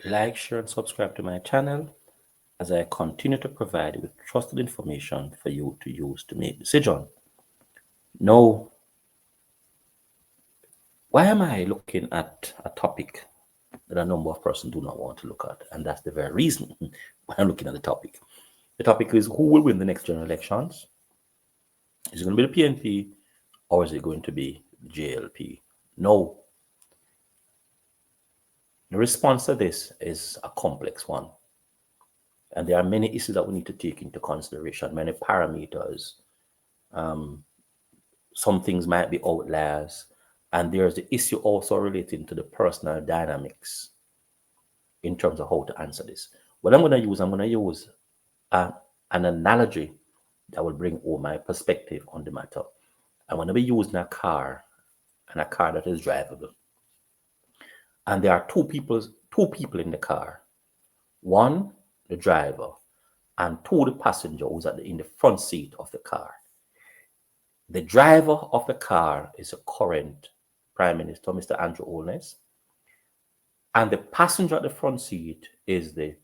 Like, share, and subscribe to my channel as I continue to provide you with trusted information for you to use to make decisions. Now, why am I looking at a topic that a number of persons do not want to look at? And that's the very reason why I'm looking at the topic. The topic is, who will win the next general elections? Is it going to be the PNP or is it going to be the JLP? No. The response to this is a complex one. And there are many issues that we need to take into consideration, many parameters. Some things might be outliers. And there's the issue also relating to the personal dynamics in terms of how to answer this. What I'm going to use an analogy that will bring all my perspective on the matter. I'm going to be using a car, and a car that is drivable. And there are two people in the car. One, the driver, and two, the passenger who's in the front seat of the car. The driver of the car is the current Prime Minister, Mr. Andrew Holness, and the passenger at the front seat is the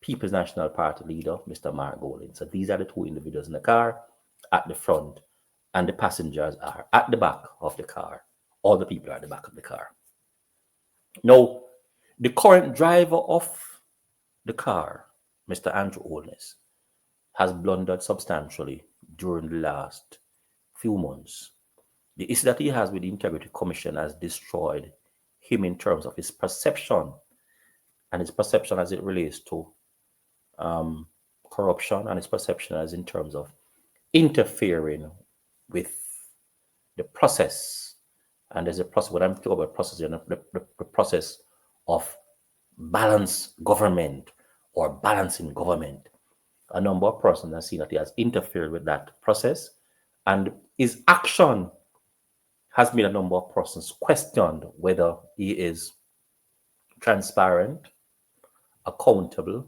People's National Party leader, Mr. Mark Golding. So these are the two individuals in the car at the front, and the passengers are at the back of the car. All the people are at the back of the car. Now, the current driver of the car, Mr. Andrew Holness, has blundered substantially during the last few months. The issue that he has with the Integrity Commission has destroyed him in terms of his perception, and his perception as it relates to corruption, and his perception as in terms of interfering with the process. And there's a process, when I'm talking about process, the process of balanced government or balancing government. A number of persons have seen that he has interfered with that process, and his action has made a number of persons question whether he is transparent, accountable,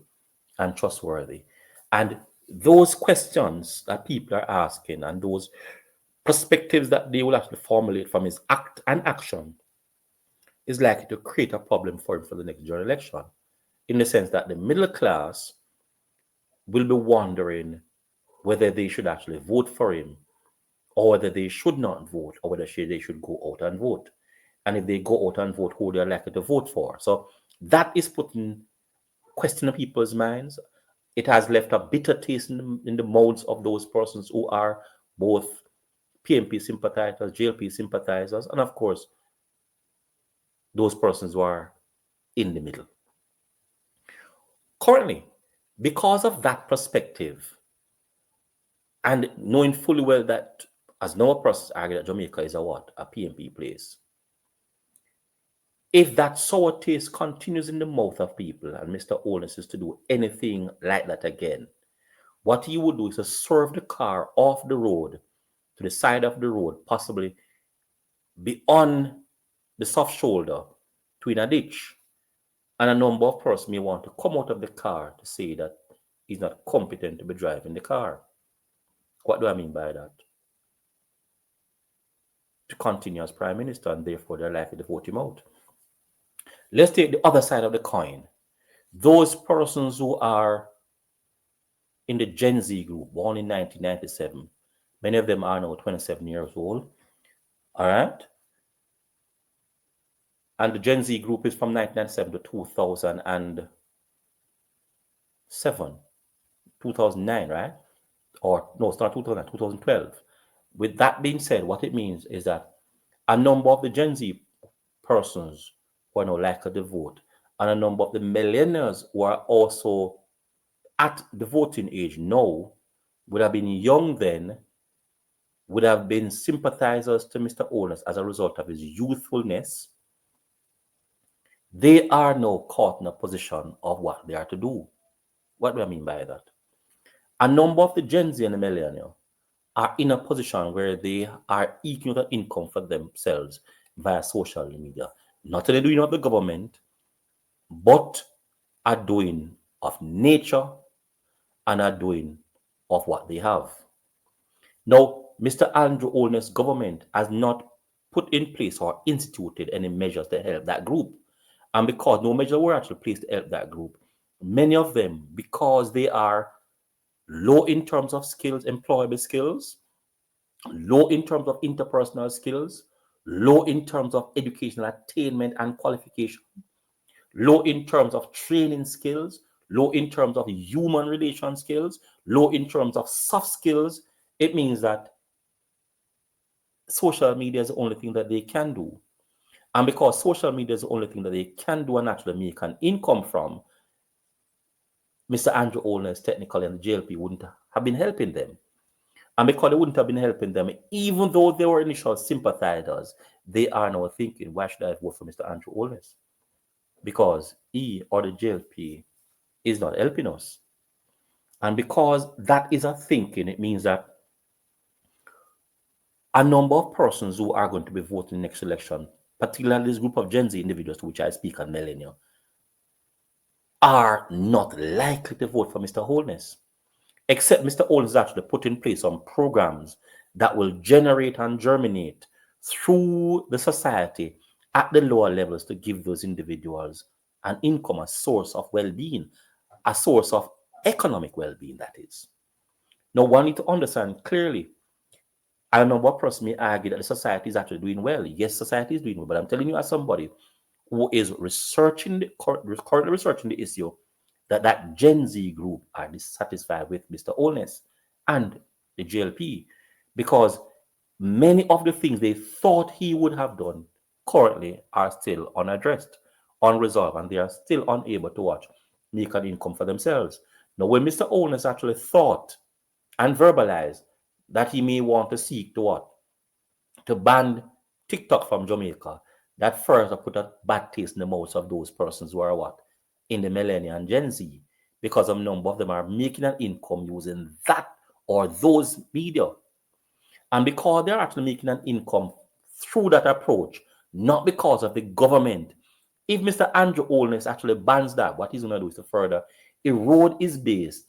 and trustworthy. And those questions that people are asking, and those perspectives that they will actually formulate from his act and action, is likely to create a problem for him for the next general election, in the sense that the middle class will be wondering whether they should actually vote for him, or whether they should not vote, or whether they should go out and vote. And if they go out and vote, who they are likely to vote for. So that is putting question in people's minds. It has left a bitter taste in the mouths of those persons who are both PNP sympathizers, JLP sympathizers, and of course, those persons who are in the middle. Currently, because of that perspective, and knowing fully well that, as no persons argue, that Jamaica is a PNP place, if that sour taste continues in the mouth of people, and Mr. Holness is to do anything like that again, what he would do is to swerve the car off the road to the side of the road, possibly beyond the soft shoulder, to in a ditch. And a number of persons may want to come out of the car to say that he's not competent to be driving the car. What do I mean by that? To continue as Prime Minister, and therefore they're likely to vote him out. Let's take the other side of the coin. Those persons who are in the Gen Z group, born in 1997, many of them are now 27 years old. All right? And the Gen Z group is from 1997 to 2009, right? Or no, it's not 2009, 2012. With that being said, what it means is that a number of the Gen Z persons who are now likely to vote, and a number of the millennials who are also at the voting age now, would have been young then, would have been sympathizers to Mr. Holness as a result of his youthfulness. They are now caught in a position of what they are to do. What do I mean by that? A number of the Gen Z and the millennial are in a position where they are eking out an income for themselves via social media. Not only doing of the government, but are doing of nature and are doing of what they have. Now, Mr. Andrew Holness' government has not put in place or instituted any measures to help that group. And because no measure were actually placed to help that group, many of them, because they are low in terms of skills, employable skills, low in terms of interpersonal skills, low in terms of educational attainment and qualification, low in terms of training skills, low in terms of human relation skills, low in terms of soft skills, it means that social media is the only thing that they can do. And because social media is the only thing that they can do and actually make an income from, Mr. Andrew Holness technically and the JLP wouldn't have been helping them. And because they wouldn't have been helping them, even though they were initial sympathizers, they are now thinking, why should I vote for Mr. Andrew Holness? Because he or the JLP is not helping us. And because that is a thinking, it means that a number of persons who are going to be voting in the next election, particularly this group of Gen Z individuals to which I speak and millennial, are not likely to vote for Mr. Holness, except Mr. Holness actually put in place some programs that will generate and germinate through the society at the lower levels to give those individuals an income, a source of well-being, a source of economic well-being, that is. Now, one need to understand clearly, I know what person may argue that the society is actually doing well. Yes, society is doing well, but I'm telling you as somebody who is currently researching the issue, that Gen Z group are dissatisfied with Mr. Holness and the JLP because many of the things they thought he would have done currently are still unaddressed, unresolved, and they are still unable to make an income for themselves. Now, when Mr. Holness actually thought and verbalized that he may want to seek to ban TikTok from Jamaica, that first put a bad taste in the mouths of those persons who are in the millennial and Gen Z, because a number of them are making an income using that or those media. And because they're actually making an income through that approach, not because of the government. If Mr. Andrew Holness actually bans that, what he's going to do is to further erode his base,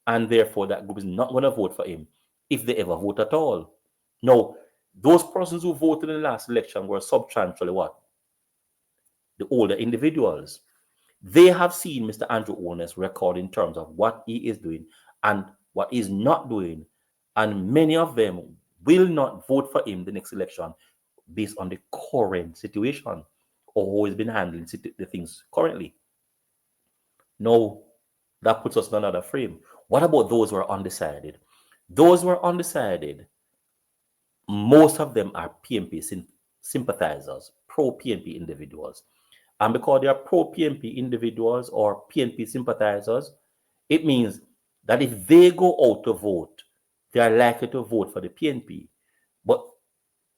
and therefore that group is not going to vote for him if they ever vote at all. Now, those persons who voted in the last election were substantially the older individuals. They have seen Mr. Andrew Holness record in terms of what he is doing and what he's not doing. And many of them will not vote for him the next election based on the current situation or who has been handling the things currently. No, that puts us in another frame. What about those who are undecided? Those who are undecided, most of them are PNP sympathizers, pro-PNP individuals. And because they are pro-PNP individuals or PNP sympathizers, it means that if they go out to vote, they are likely to vote for the PNP. But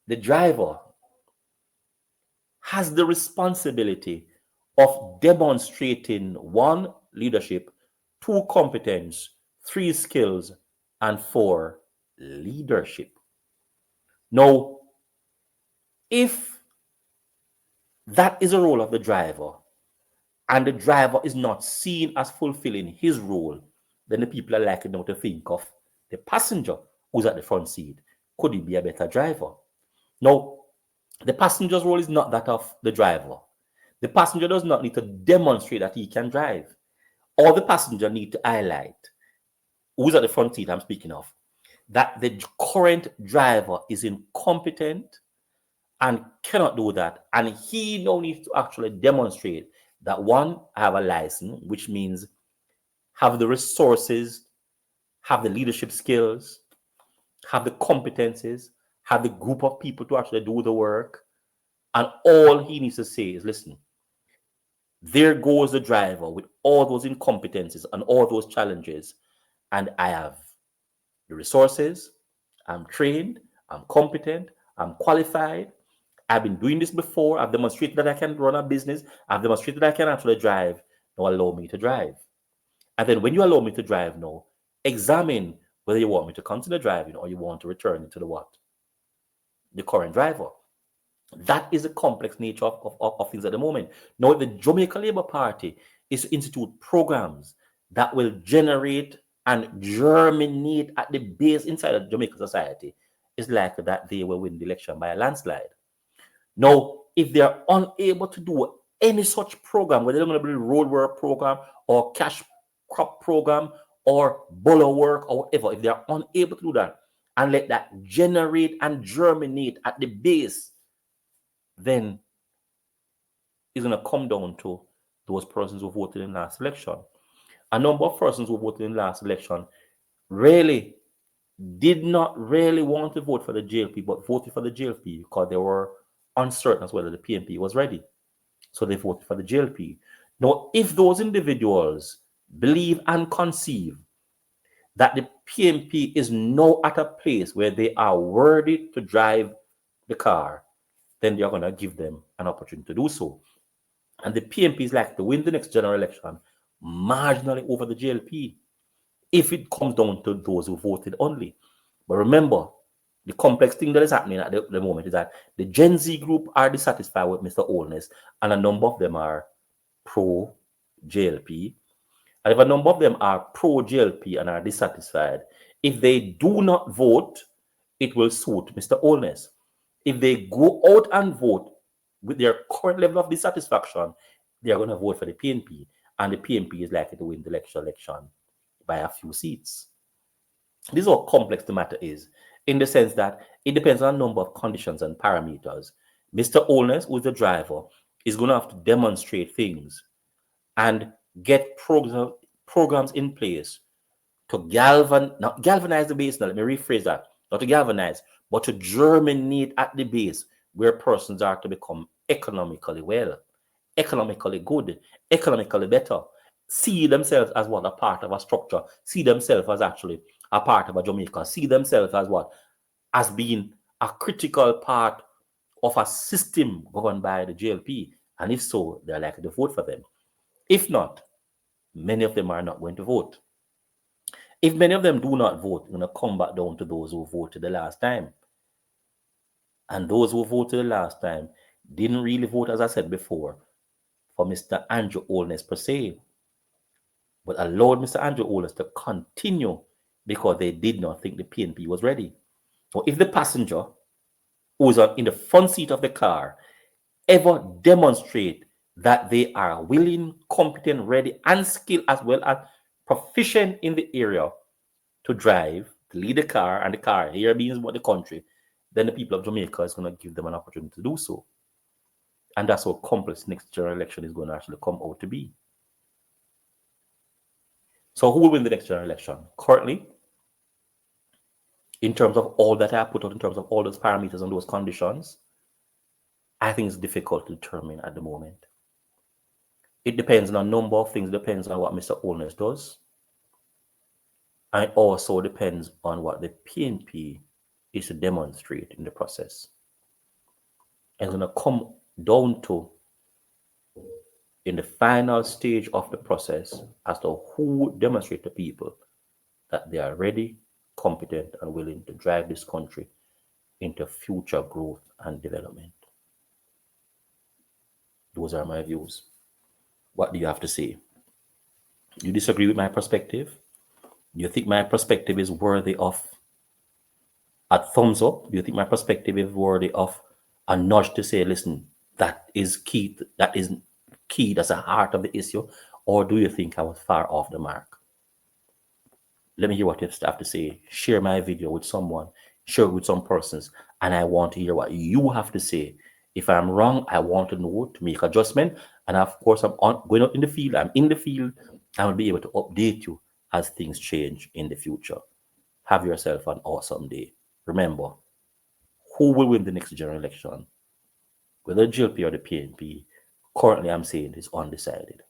the driver has the responsibility of demonstrating 1, leadership, 2, competence, 3, skills, and 4, leadership. Now, if that is a role of the driver, and the driver is not seen as fulfilling his role, then the people are likely now to think of the passenger who's at the front seat. Could he be a better driver? Now, the passenger's role is not that of the driver. The passenger does not need to demonstrate that he can drive. All the passenger need to highlight, who's at the front seat I'm speaking of, that the current driver is incompetent and cannot do that. And he now needs to actually demonstrate that 1, I have a license, which means have the resources, have the leadership skills, have the competencies, have the group of people to actually do the work. And all he needs to say is, listen, there goes the driver with all those incompetencies and all those challenges. And I have the resources, I'm trained, I'm competent, I'm qualified. I've been doing this before. I've demonstrated that I can run a business. I've demonstrated that I can actually drive. Now allow me to drive. And then when you allow me to drive now, examine whether you want me to continue driving or you want to return to the current driver. That is the complex nature of things at the moment. Now, the Jamaica Labour Party is to institute programs that will generate and germinate at the base inside of Jamaican society. It's likely that they will win the election by a landslide. Now, if they are unable to do any such program, whether they're going to be road work program or cash crop program or bolo work or whatever, if they are unable to do that and let that generate and germinate at the base, then it's going to come down to those persons who voted in last election. A number of persons who voted in last election really did not really want to vote for the JLP, but voted for the JLP because they were uncertain as whether the PNP was ready. So they voted for the JLP. Now, if those individuals believe and conceive that the PNP is now at a place where they are worthy to drive the car, then they are going to give them an opportunity to do so. And the PNP is like to win the next general election marginally over the JLP if it comes down to those who voted only. But remember, the complex thing that is happening at the moment is that the Gen Z group are dissatisfied with Mr. Holness, and a number of them are pro JLP. And if a number of them are pro JLP and are dissatisfied, if they do not vote, it will suit Mr. Holness. If they go out and vote with their current level of dissatisfaction, they are going to vote for the PNP, and the PNP is likely to win the election by a few seats. This is how complex the matter is, in the sense that it depends on a number of conditions and parameters. Mr. Holness, who is the driver, is going to have to demonstrate things and get programs in place to not galvanize the base. Now, let me rephrase that. Not to galvanize, but to germinate at the base where persons are to become economically well, economically good, economically better, see themselves as what, a part of a structure, see themselves as actually a part of a Jamaica, see themselves as what, as being a critical part of a system governed by the JLP. And if so, they're likely to vote for them. If not, many of them are not going to vote. If many of them do not vote, it's going to come back down to those who voted the last time. And those who voted the last time didn't really vote, as I said before, for Mr. Andrew Holness per se, but allowed Mr. Andrew Holness to continue because they did not think the PNP was ready. So if the passenger who is in the front seat of the car ever demonstrate that they are willing, competent, ready, and skilled, as well as proficient in the area to drive, to lead the car, and the car here means what, the country, then the people of Jamaica is going to give them an opportunity to do so. And that's how complex next general election is going to actually come out to be. So who will win the next general election? Currently, in terms of all that I put out, in terms of all those parameters and those conditions, I think it's difficult to determine at the moment. It depends on a number of things. It depends on what Mr. Holness does. And it also depends on what the PNP is to demonstrate in the process. And it's going to come down to, in the final stage of the process, as to who demonstrate to people that they are ready, competent, and willing to drive this country into future growth and development. Those are my views. What do you have to say? Do you disagree with my perspective? Do you think my perspective is worthy of a thumbs up? Do you think my perspective is worthy of a nudge to say, listen, that is key, that's the heart of the issue? Or do you think I was far off the mark? Let me hear what you have to say. Share my video with someone, share it with some persons, and I want to hear what you have to say. If I'm wrong, I want to know, to make adjustment. And of course, I'm going out in the field. I'm in the field. I will be able to update you as things change in the future. Have yourself an awesome day. Remember, who will win the next general election? Whether the JLP or the PNP, currently I'm saying is undecided.